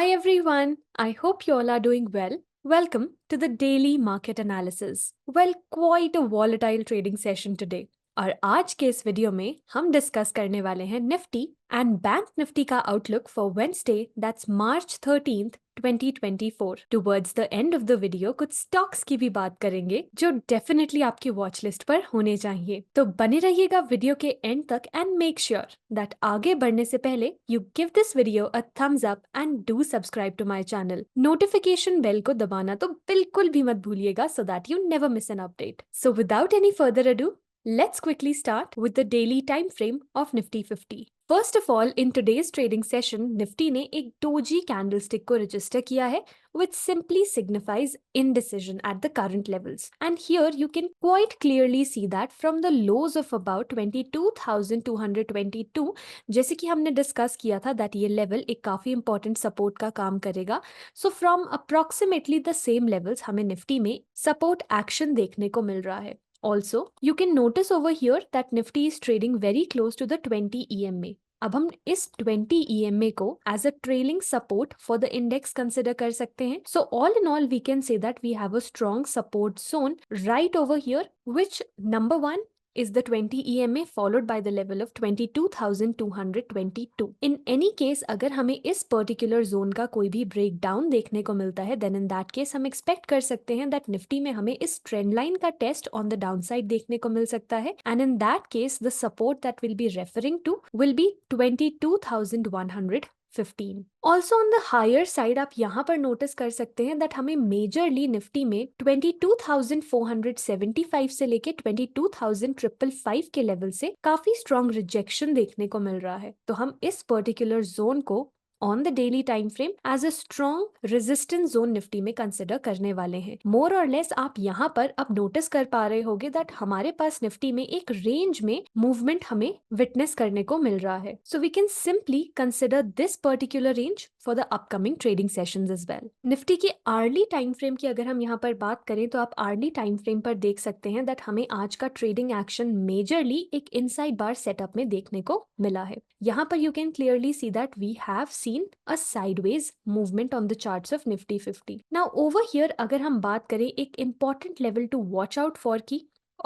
Hi everyone, I hope you all are doing well. Welcome to the daily market analysis. Well, quite a volatile trading session today. और आज के इस video में हम discuss करने वाले हैं निफ्टी एंड बैंक निफ्टी का outlook for Wednesday that's March 13th 2024. Towards the end of the video कुछ स्टॉक्स की भी बात करेंगे जो डेफिनेटली आपकी वॉच लिस्ट पर होने चाहिए। तो बने रहिएगा वीडियो के एंड तक एंड मेक श्योर दैट आगे बढ़ने से पहले you give this video a thumbs up and do subscribe to my channel. Notification bell को दबाना तो बिल्कुल भी मत भूलिएगा so that you never miss an update. So without any further ado, let's quickly start with the daily time frame of Nifty 50. First of all, in today's trading session, Nifty ने एक doji candlestick को register किया है, which simply signifies indecision at the current levels. And here you can quite clearly see that from the lows of about 22,222, जैसे कि हमने discuss किया था that ये लेवल एक काफी इंपॉर्टेंट सपोर्ट का काम करेगा. So from approximately the same levels हमें निफ्टी में सपोर्ट एक्शन देखने को मिल रहा है. Also, you can notice over here that Nifty is trading very close to the 20 EMA. अब हम इस 20 EMA को as a trailing support for the index consider कर सकते हैं. So all in all, we can say that we have a strong support zone right over here, which number one is the 20 EMA followed by the level of 22,222. In any case, अगर हमें इस particular zone का कोई भी breakdown देखने को मिलता है, then in that case हम expect कर सकते हैं that Nifty में हमें इस trend line का test on the downside देखने को मिल सकता है, and in that case the support that we'll be referring to will be 22,115. Also on the higher side आप यहाँ पर नोटिस कर सकते हैं that हमें मेजरली निफ्टी में 22,475 से लेके 22,555 के लेवल से काफी स्ट्रॉन्ग रिजेक्शन देखने को मिल रहा है. तो हम इस पर्टिकुलर जोन को on the daily time frame as a strong resistance zone Nifty में कंसिडर करने वाले हैं. मोर और लेस आप यहाँ पर अब नोटिस कर पा रहे होगे दैट हमारे पास निफ्टी में एक रेंज में मूवमेंट हमें विटनेस करने को मिल रहा है. So we can simply consider this particular range for the upcoming trading sessions as well. Nifty के आर्ली टाइम फ्रेम की अगर हम यहाँ पर बात करें तो आप आर्ली टाइम फ्रेम पर देख सकते हैं दैट हमें आज का ट्रेडिंग एक्शन मेजरली एक इनसाइड बार सेटअप में देखने को मिला है. यहाँ पर you can clearly see that we have seen a sideways movement on the charts of Nifty 50. Now over here अगर हम बात करें एक important level to watch out for की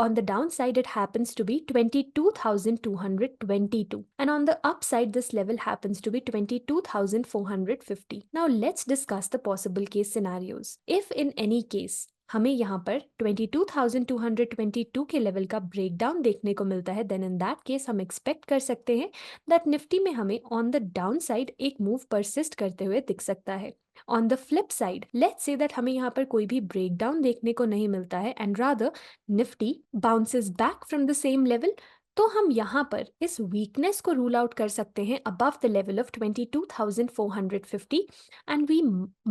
on the downside it happens to be 22,222 and on the upside this level happens to be 22,450. Now let's discuss the possible case scenarios. If in any case हमें यहाँ पर 22,222 के level का breakdown देखने को मिलता है देन इन दैट केस हम एक्सपेक्ट कर सकते हैं दैट निफ्टी में हमें ऑन द डाउन साइड एक मूव परसिस्ट करते हुए दिख सकता है. On the flip side let's say that हमें यहाँ पर कोई भी ब्रेकडाउन देखने को नहीं मिलता है and rather Nifty bounces back from the same level, तो हम यहाँ पर इस वीकनेस को रूल आउट कर सकते हैं above the level of 22,450 and we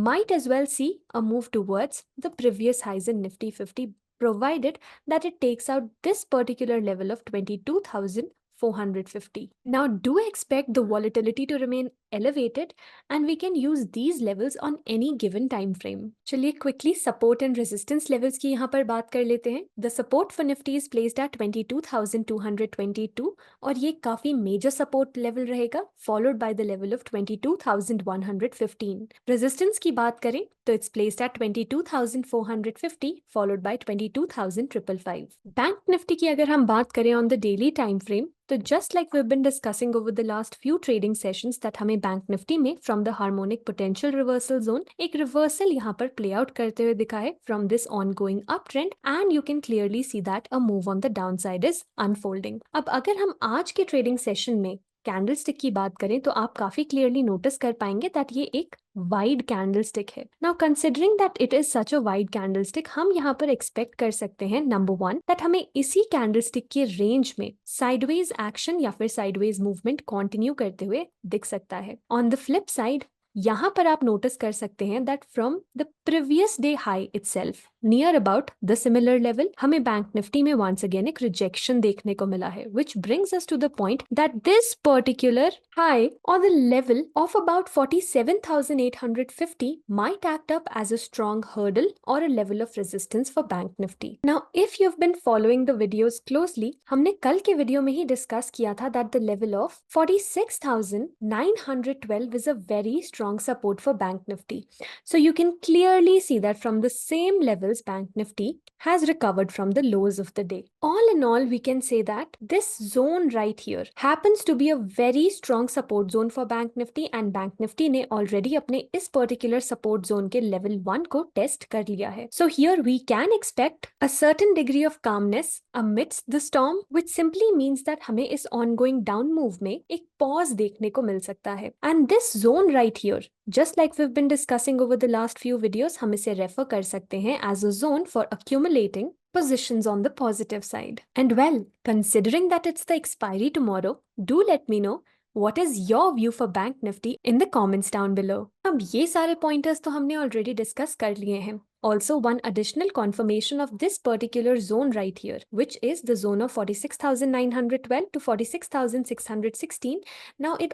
might as well see a move towards the previous highs in Nifty 50 provided that it takes out this particular level of 22,450. Now do expect the volatility to remain elevated and we can use these levels on any given time frame. चलिए quickly support and resistance levels की यहाँ पर बात कर लेते हैं. The support for Nifty is placed at 22,222 और ये काफी major support level रहेगा followed by the level of 22,115. Resistance की बात करें तो it's placed at 22,450 followed by 22,555. Bank Nifty की अगर हम बात करें on the daily time frame तो just like we've been discussing over the last few trading sessions that हमें बैंक निफ्टी में from the harmonic potential reversal zone एक reversal यहाँ पर प्ले आउट करते हुए दिखा है from this ongoing uptrend and you can clearly see that a move on the downside is unfolding. अब अगर हम आज के ट्रेडिंग सेशन में कैंडलस्टिक की बात करें तो आप काफी क्लियरली नोटिस कर पाएंगे दैट ये एक वाइड कैंडलस्टिक है. Now considering that it is such a wide candlestick हम यहाँ पर एक्सपेक्ट कर सकते हैं नंबर वन दैट हमें इसी कैंडलस्टिक के रेंज में साइडवेज एक्शन या फिर साइडवेज मूवमेंट कंटिन्यू करते हुए दिख सकता है. ऑन द फ्लिप साइड यहाँ पर आप नोटिस कर सकते हैं that from the previous day high itself near about the similar level हमें बैंक निफ्टी में वंस अगेन एक रिजेक्शन देखने को मिला है, which brings us to the point that this particular high और the level of about 47,850 might act up as a strong hurdle or a level of resistance for Bank Nifty. Now, if you've been following the videos closely, हमने कल के video में ही discuss किया था that the level of 46,912 is a very strong support for Bank Nifty. So you can clearly see that from the same levels, Bank Nifty has recovered from the lows of the day. All in all, we can say that this zone right here happens to be a very strong support zone for Bank Nifty, and Bank Nifty ने already अपने इस particular support zone के level 1 को test कर लिया है. So here we can expect a certain degree of calmness amidst the storm, which simply means that हमें इस ongoing down move में एक pause देखने को मिल सकता है. And this zone right here, just like we've been discussing over the last few videos, हम इसे refer कर सकते हैं as a zone for accumulating positions on the positive side. And well, considering that it's the expiry tomorrow, do let me know what is your view for Bank Nifty in the comments down below. अब ये सारे pointers तो हमने already discuss कर लिए हैं. Also, one additional confirmation of this particular zone right here, which is the zone of 46,912 to 46,616. Now, it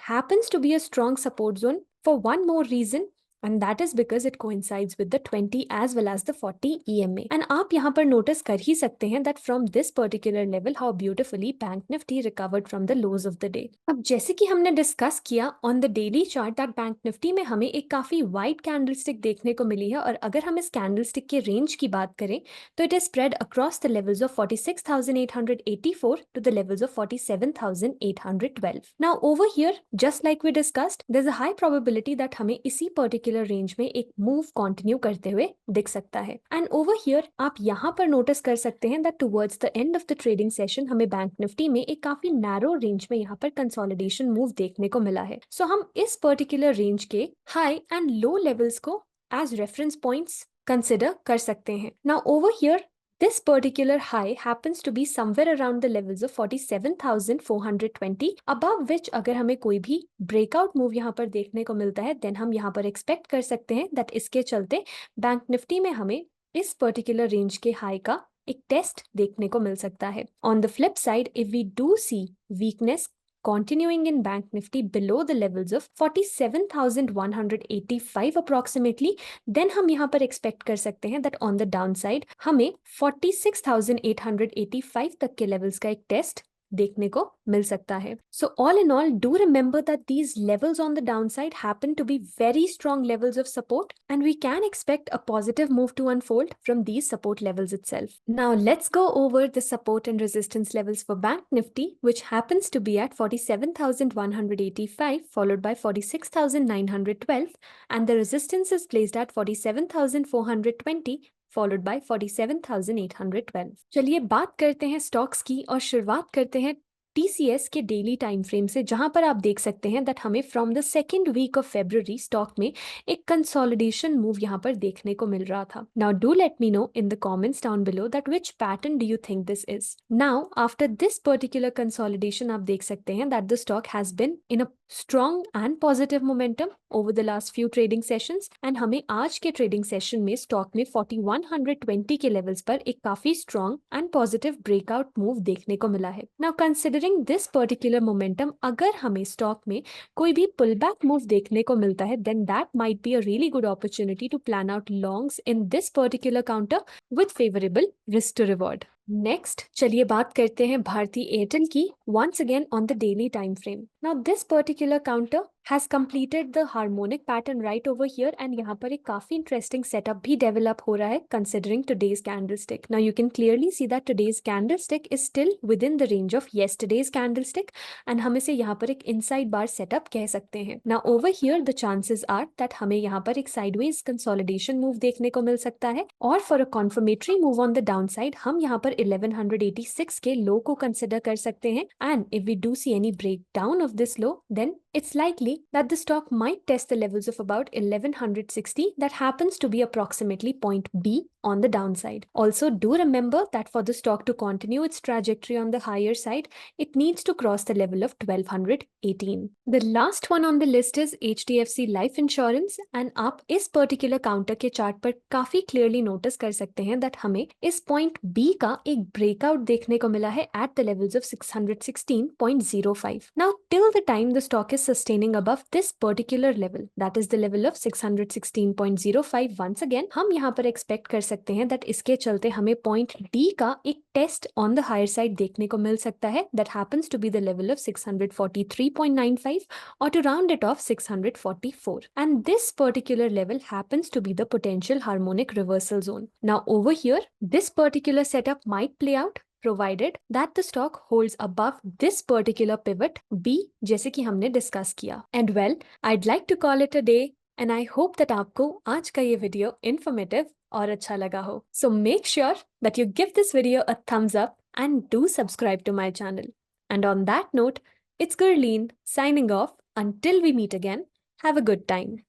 happens to be a strong support zone for one more reason, and that is because it coincides with the 20 as well as the 40 EMA. And आप यहाँ पर notice कर ही सकते हैं that from this particular level how beautifully Bank Nifty recovered from the lows of the day. अब जैसे कि हमने discuss किया on the daily chart that Bank Nifty में हमें एक काफी wide candlestick देखने को मिली है, और अगर हम इस candlestick के range की बात करें तो it is spread across the levels of 46,884 to the levels of 47,812. Now over here, just like we discussed, there's a high probability that हमें इसी particular रेंज में एक मूव कंटिन्यू करते हुए दिख सकता है. एंड ओवर हियर आप यहाँ पर नोटिस कर सकते हैं that towards the end of the trading session हमें बैंक निफ्टी में एक काफी नैरो रेंज में यहाँ पर कंसोलिडेशन मूव देखने को मिला है. सो हम इस पर्टिकुलर रेंज के हाई एंड लो लेवल्स को एज रेफरेंस पॉइंट्स कंसिडर कर सकते हैं. Now over here this particular high happens to be somewhere around the levels of 47,420, above which अगर हमें कोई भी breakout move यहाँ पर देखने को मिलता है then हम यहाँ पर expect कर सकते हैं that इसके चलते बैंक निफ्टी में हमें इस particular range के high का एक टेस्ट देखने को मिल सकता है. On the flip side, if we do see weakness continuing in Bank Nifty below the levels of 47,185 approximately, then हम यहाँ पर expect कर सकते हैं that on the downside हमें 46,885 तक के levels का एक test देखने को मिल सकता है. So all in all, do remember that these levels on the downside happen to be very strong levels of support, and we can expect a positive move to unfold from these support levels itself. Now let's go over the support and resistance levels for Bank Nifty, which happens to be at 47,185 followed by 46,912, and the resistance is placed at 47,420 followed by 47,812. चलिए बात करते हैं stocks की और शुरुआत करते हैं TCS के डेली टाइम फ्रेम से, जहां पर आप देख सकते हैं दैट हमें from the second week of February stock में एक कंसोलिडेशन मूव यहां पर देखने को मिल रहा था. Now do let me know in the comments down below that which pattern do you think this is. Now after this particular consolidation आप देख सकते हैं that the stock has been in a strong and positive momentum over the last few trading sessions, and हमें आज के trading session में stock में 4120 के लेवल्स पर एक काफी strong and positive breakout move देखने को मिला है. Now considering this particular momentum, अगर हमें स्टॉक में कोई भी पुल बैक मूव देखने को मिलता है then that might be a really good opportunity to plan out longs in this particular counter with favourable risk to reward. Next चलिए बात करते हैं भारती एयरटेल की once again on the daily time frame. Now this particular counter has completed the harmonic pattern right over here, and यहाँ पर एक काफी interesting setup भी develop हो रहा है considering today's candlestick. Now you can clearly see that today's candlestick is still within the range of yesterday's candlestick, and हम इसे यहाँ पर एक inside bar setup कह सकते हैं. Now over here the chances are that हमें यहाँ पर एक sideways consolidation move देखने को मिल सकता है, और for a confirmatory move on the downside हम यहाँ पर 1186 के लो को कंसिडर कर सकते हैं, and if we do see any breakdown of this low then it's likely likely that the stock might test the levels of about 1160 that happens to be approximately point B on the downside. Also, do remember that for the stock to continue its trajectory on the higher side, it needs to cross the level of 1218. The last one on the list is HDFC Life Insurance, and आप इस particular counter के chart पर काफी clearly notice कर सकते हैं that हमें इस पॉइंट बी का एक ब्रेकआउट देखने को मिला है at the levels of 616.05. Now till the time the stock is sustaining above this particular level, that is the level of 616.05, once again हम यहाँ पर एक्सपेक्ट कर सकते हैं दैट इसके चलते हमें पॉइंट डी का एक test on the higher side देखने को मिल सकता है that happens to be the level of 643.95, or to round it off 644, and this particular level happens to be the potential harmonic reversal zone. Now over here, this particular setup might play out provided that the stock holds above this particular pivot B, जैसे कि हमने discuss किया. And well, I'd like to call it a day, and I hope that आपको आज का ये video informative और अच्छा लगा हो. So make sure that you give this video a thumbs up and do subscribe to my channel. And on that note, it's Gurleen signing off. Until we meet again, have a good time.